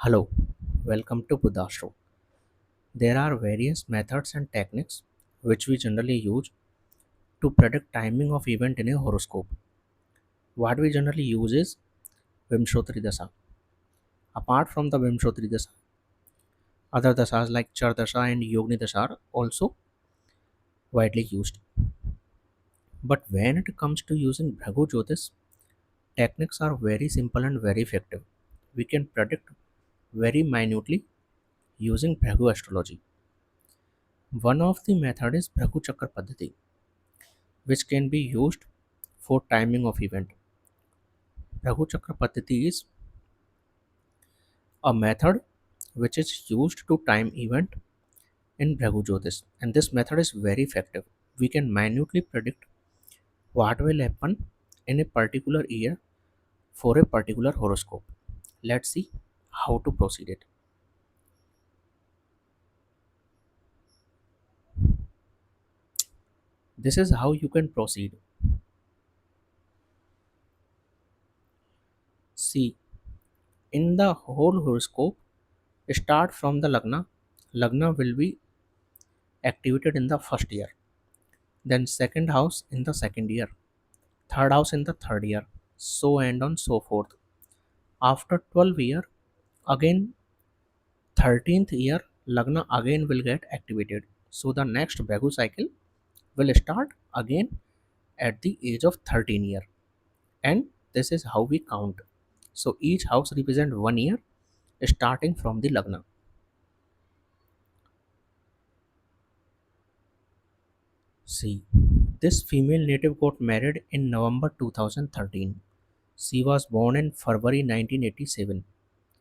Hello, welcome to Buddhastro. There are various methods and techniques which we generally use to predict timing of event in a horoscope. What we generally use is Vimshottari Dasa. Apart from the Vimshottari Dasa, other dasas like Char Dasa and Yogni Dasa are also widely used. But when it comes to using bhrigu jyotish, techniques are very simple and very effective. We can predict very minutely using bhrigu astrology. One of the method is bhrigu chakra paddhati, which can be used for timing of event. Raghu Chakra Paddhati is a method which is used to time event in Bhrigu Jyotish, and this method is very effective. We can minutely predict what will happen in a particular year for a particular horoscope. Let's see how to proceed it. This is how you can proceed. See, in the whole horoscope, start from the Lagna. Lagna will be activated in the first year, then second house in the second year, third house in the third year, so and on so forth. After 12 year, again 13th year, Lagna again will get activated. So the next Bhagu cycle will start again at the age of 13 year. And this is how we count. So each house represent 1 year starting from the Lagna. See, this female native got married in November 2013. She was born in February 1987.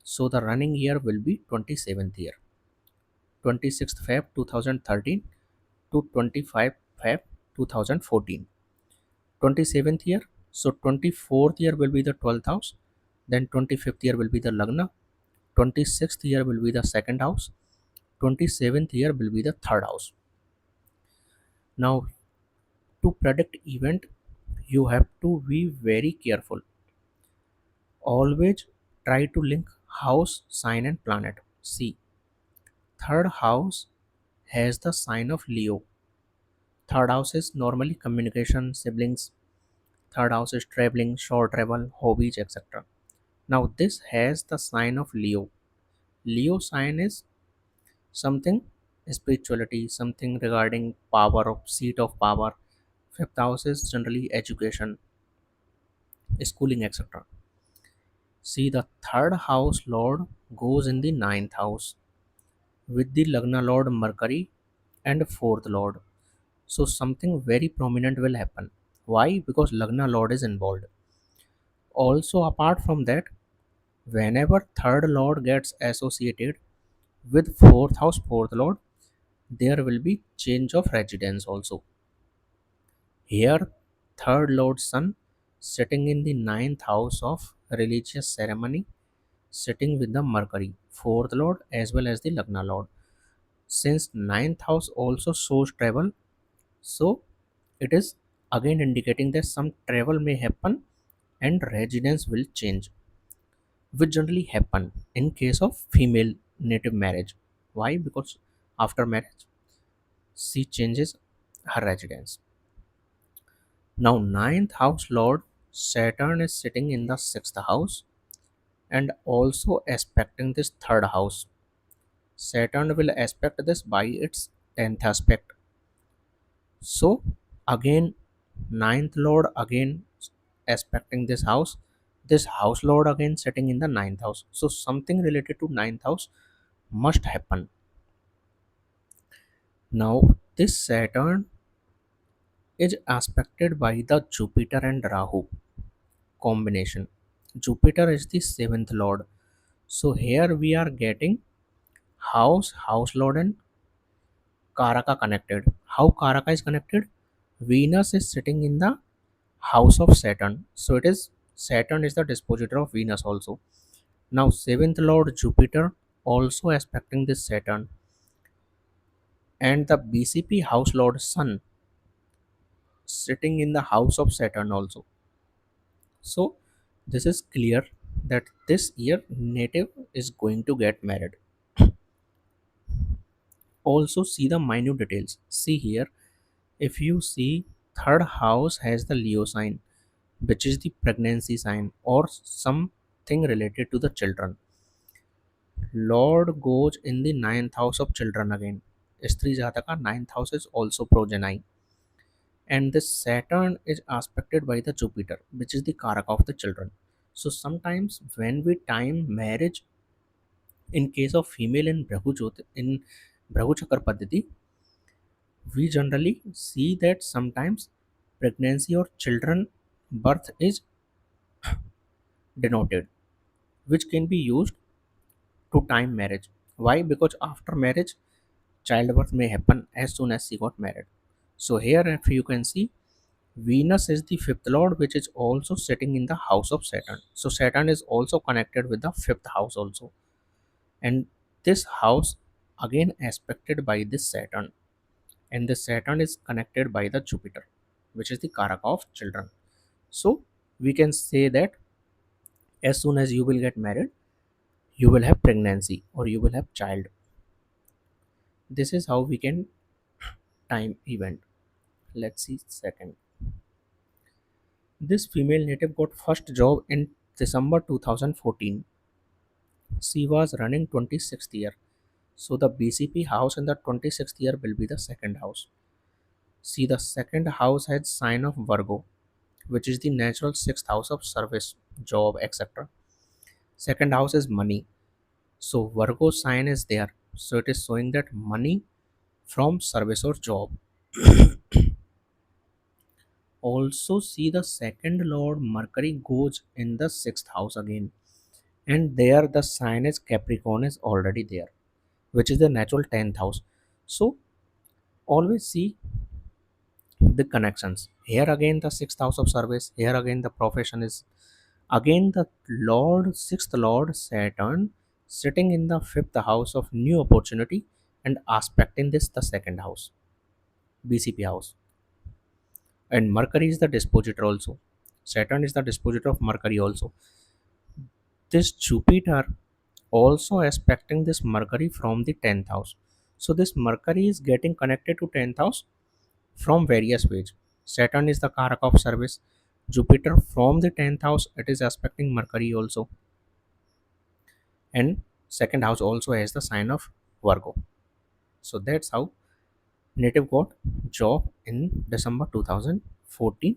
So the running year will be 27th year. 26th Feb 2013 to 25 Feb 2014. 27th year, so 24th year will be the 12th house, then 25th year will be the Lagna, 26th year will be the second house, 27th year will be the third house. Now, to predict event, you have to be very careful. Always try to link house, sign, and planet. See, third house has the sign of Leo. Third house is normally communication, siblings. Third house is traveling, short travel, hobbies, etc. Now this has the sign of Leo. Leo sign is something spirituality, something regarding power of seat of power. Fifth house is generally education, schooling, etc. See, the third house lord goes in the ninth house with the Lagna lord Mercury and fourth lord. So something very prominent will happen. Why? Because Lagna lord is involved. Also, apart from that, whenever third lord gets associated with fourth house fourth lord, there will be change of residence also. Here, third lord sun sitting in the ninth house of religious ceremony, sitting with the Mercury, fourth lord as well as the Lagna lord. Since ninth house also shows travel, so it is again indicating that some travel may happen and residence will change, which generally happen in case of female native marriage. Why? Because after marriage she changes her residence. Now ninth house lord Saturn is sitting in the sixth house and also aspecting this third house. Saturn will aspect this by its 10th aspect. So again ninth lord again aspecting this house lord again sitting in the ninth house. So something related to ninth house must happen. Now this Saturn is aspected by the Jupiter and Rahu combination. Jupiter is the seventh lord. So here we are getting house lord and Karaka connected. How Karaka is connected? Venus is sitting in the house of Saturn. So it is Saturn is the dispositor of Venus also. Now seventh lord Jupiter also aspecting this Saturn, and the BCP house lord Sun sitting in the house of Saturn also. So this is clear that this year native is going to get married. Also see the minute details. See here, if you see third house has the Leo sign, which is the pregnancy sign or something related to the children. Lord goes in the ninth house of children again. Stri Jataka ninth house is also progeny. And this Saturn is aspected by the Jupiter, which is the Karak of the children. So sometimes when we time marriage in case of female in in Bhrigu Chakra Paddhati, we generally see that sometimes pregnancy or children birth is denoted, which can be used to time marriage. Why? Because after marriage, childbirth may happen as soon as she got married. So here, if you can see, Venus is the fifth lord, which is also sitting in the house of Saturn. So Saturn is also connected with the fifth house also, and this house again aspected by this Saturn, and the Saturn is connected by the Jupiter, which is the Karak of children. So we can say that as soon as you will get married, you will have pregnancy or you will have child. This is how we can time event. Let's see second. This female native got first job in December 2014. She was running 26th year. So the BCP house in the 26th year will be the second house. See, the second house has sign of Virgo, which is the natural sixth house of service, job, etc. Second house is money. So Virgo sign is there. So it is showing that money from service or job. Also see the second lord Mercury goes in the sixth house again. And there the sign is Capricorn is already there, which is the natural 10th house. So always see the connections. Here again the sixth house of service. Here again the profession is again the Lord, sixth Lord Saturn sitting in the fifth house of new opportunity and aspecting this the second house, BCP house. And Mercury is the dispositor also. Saturn is the dispositor of Mercury also. This Jupiter also aspecting this Mercury from the 10th house. So this Mercury is getting connected to 10th house from various ways. Saturn is the Karak of service. Jupiter from the 10th house, it is aspecting Mercury also. And second house also has the sign of Virgo. So that's how native got job in December 2014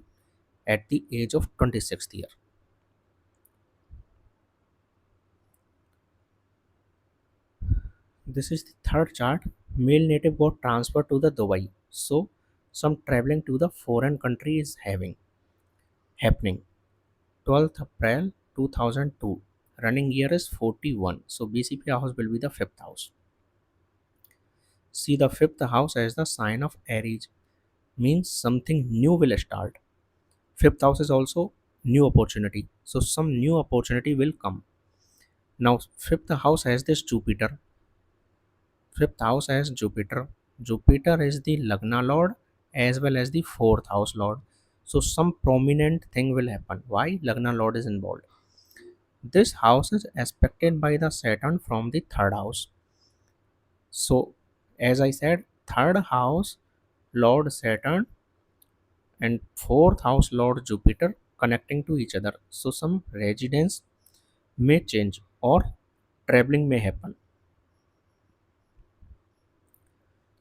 at the age of 26th year. This is the third chart. Male native got transferred to the Dubai. So some traveling to the foreign country is having happening. 12th April 2002. Running year is 41. So BCP house will be the fifth house. See the fifth house as the sign of Aries, means something new will start. Fifth house is also new opportunity. So some new opportunity will come. Now fifth house has this Jupiter. Fifth house has Jupiter. Jupiter is the Lagna Lord as well as the fourth house Lord. So some prominent thing will happen. Why? Lagna Lord is involved. This house is aspected by the Saturn from the third house. So as I said, third house Lord Saturn and fourth house Lord Jupiter connecting to each other. So some residence may change or traveling may happen.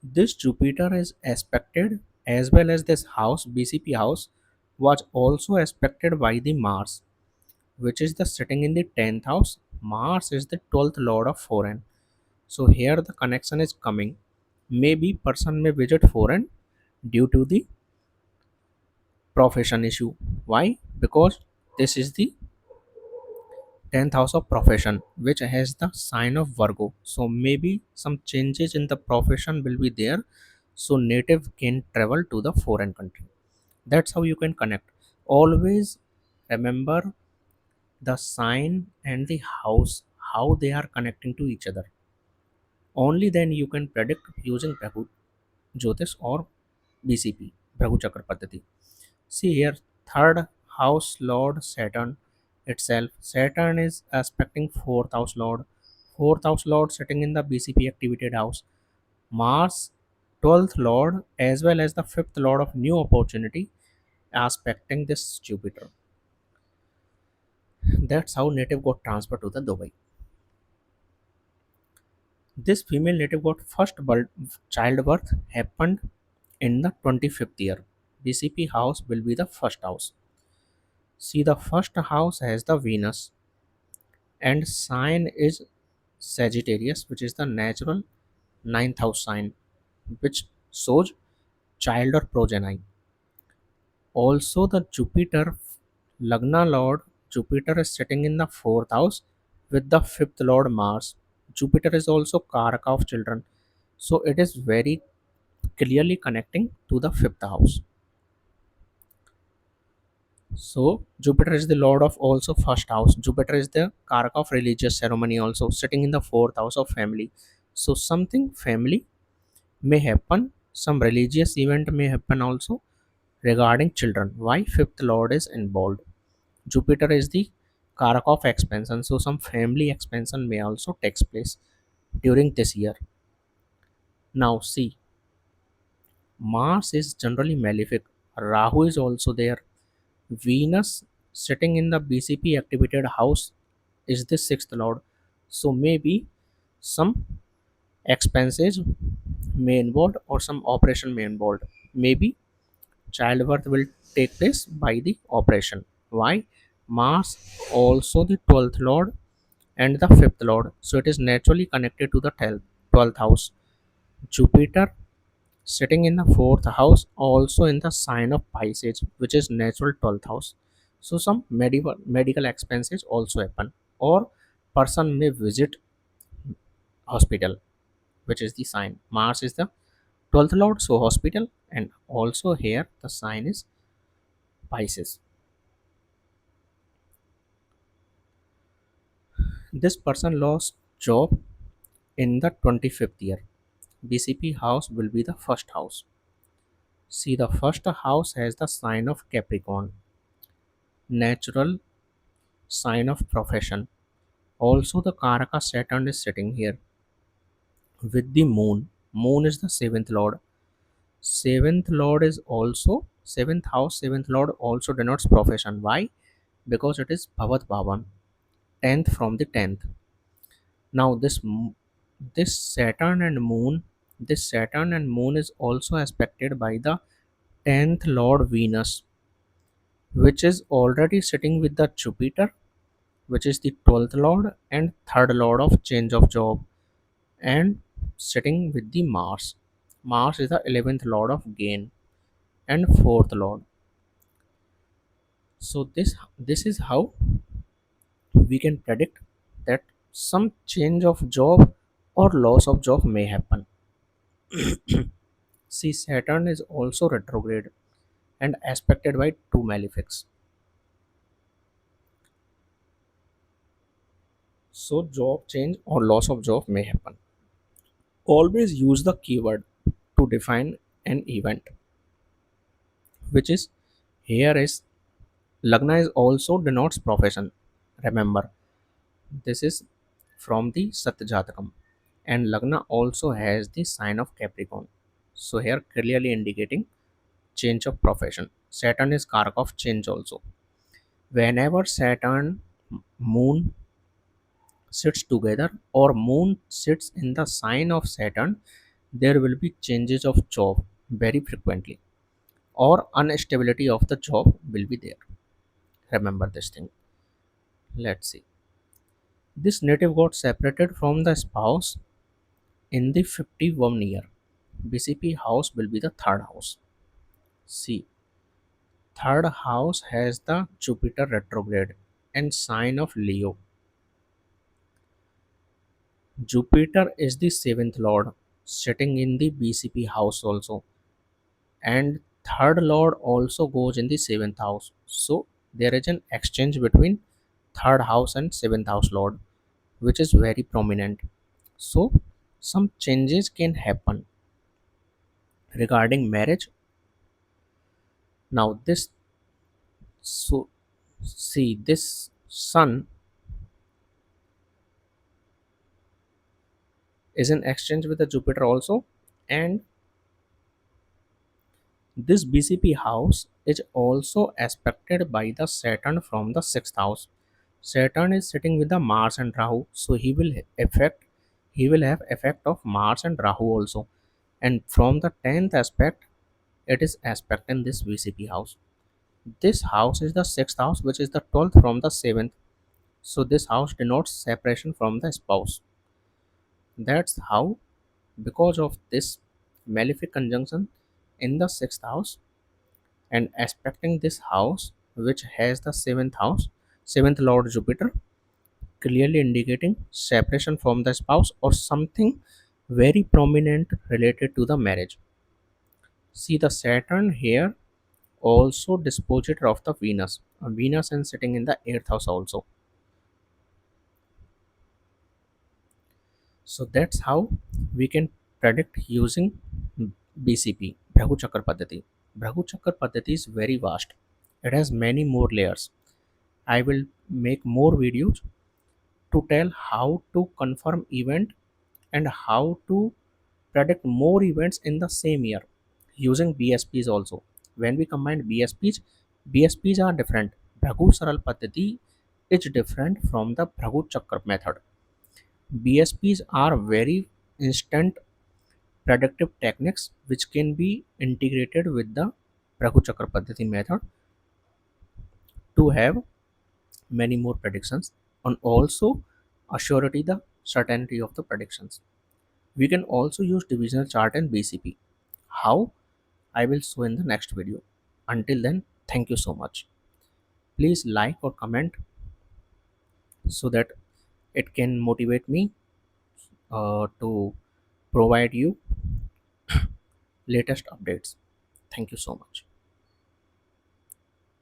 This Jupiter is aspected as well as this house, BCP house, was also aspected by the Mars, which is the sitting in the 10th house. Mars is the 12th lord of foreign. So here the connection is coming. Maybe person may visit foreign due to the profession issue. Why? Because this is the 10th house of profession, which has the sign of Virgo. So maybe some changes in the profession will be there. So native can travel to the foreign country. That's how you can connect. Always remember the sign and the house, how they are connecting to each other. Only then you can predict using Bhrigu Jyotish or BCP, Bhrigu Chakra Paddhati. See here, third house Lord Saturn itself. Saturn is aspecting fourth house lord. Fourth house lord sitting in the BCP activated house. Mars, 12th lord, as well as the fifth lord of new opportunity, aspecting this Jupiter. That's how native got transferred to the Dubai. This female native got first childbirth happened in the 25th year. BCP house will be the first house. See, the first house has the Venus and sign is Sagittarius, which is the natural ninth house sign, which shows child or progeny. Also, the Jupiter Lagna Lord Jupiter is sitting in the fourth house with the fifth Lord Mars. Jupiter is also Karaka of children, so it is very clearly connecting to the fifth house. So Jupiter is the Lord of also first house. Jupiter is the Karaka of religious ceremony, also sitting in the fourth house of family. So something family may happen, some religious event may happen also regarding children. Why fifth Lord is involved? Jupiter is the Karaka of expansion, so some family expansion may also takes place during this year. Now see, Mars is generally malefic. Rahu is also there. Venus sitting in the BCP activated house is the sixth lord. So maybe some expenses may involve or some operation may involve. Maybe childbirth will take place by the operation. Why? Mars also the 12th lord and the fifth lord. So it is naturally connected to the 12th house. Jupiter sitting in the fourth house, also in the sign of Pisces, which is natural 12th house. So some medical expenses also happen, or person may visit hospital, which is the sign. Mars is the 12th lord, so hospital, and also here the sign is Pisces. This person lost job in the 25th year. BCP house will be the first house. See, the first house has the sign of Capricorn, natural sign of profession. Also, the Karaka Saturn is sitting here with the moon. Moon is the seventh lord. Seventh lord is also seventh house. Seventh lord also denotes profession. Why? Because it is Bhavat Bhavan, tenth from the tenth. Now this Saturn and moon, this Saturn and moon is also aspected by the tenth lord Venus, which is already sitting with the Jupiter, which is the 12th lord and third lord of change of job, and sitting with the Mars. Mars is the 11th lord of gain and fourth lord. So this is how we can predict that some change of job or loss of job may happen. See, Saturn is also retrograde and aspected by two malefics. So job change or loss of job may happen. Always use the keyword to define an event, which is here is Lagna is also denotes profession. Remember, this is from the Satyajatakam, and Lagna also has the sign of Capricorn. So here clearly indicating change of profession. Saturn is Karaka of change also. Whenever Saturn Moon sits together or Moon sits in the sign of Saturn, there will be changes of job very frequently, or instability of the job will be there. Remember this thing. Let's see. This native got separated from the spouse in the 51 year. BCP house will be the third house. See, third house has the Jupiter retrograde and sign of Leo. Jupiter is the seventh lord, sitting in the BCP house also, and third lord also goes in the seventh house. So there is an exchange between third house and seventh house lord, which is very prominent. So some changes can happen regarding marriage. Now this, so see this Sun is in exchange with the Jupiter also, and this BCP house is also aspected by the Saturn from the sixth house. Saturn is sitting with the Mars and Rahu, so he will have effect of Mars and Rahu also. And from the 10th aspect, it is aspect in this VCP house. This house is the sixth house, which is the 12th from the seventh. So this house denotes separation from the spouse. That's how, because of this malefic conjunction in the sixth house and aspecting this house, which has the seventh Lord Jupiter, clearly indicating separation from the spouse or something very prominent related to the marriage. See the Saturn here also dispositor of the Venus. Venus and sitting in the eighth house also. So that's how we can predict using BCP, Bhrigu Chakra Paddhati. Bhrigu Chakra Paddhati is very vast. It has many more layers. I will make more videos to tell how to confirm event and how to predict more events in the same year using BSPs also. When we combine BSPs are different. Bhrigu Saral Paddhati is different from the Bhrigu Chakra method. BSPs are very instant predictive techniques which can be integrated with the Bhrigu Chakra Paddhati method to have many more predictions and also assurity the certainty of the predictions. We can also use divisional chart and BCP. How? I will show in the next video. Until then, thank you so much. Please like or comment so that it can motivate me to provide you latest updates. Thank you so much.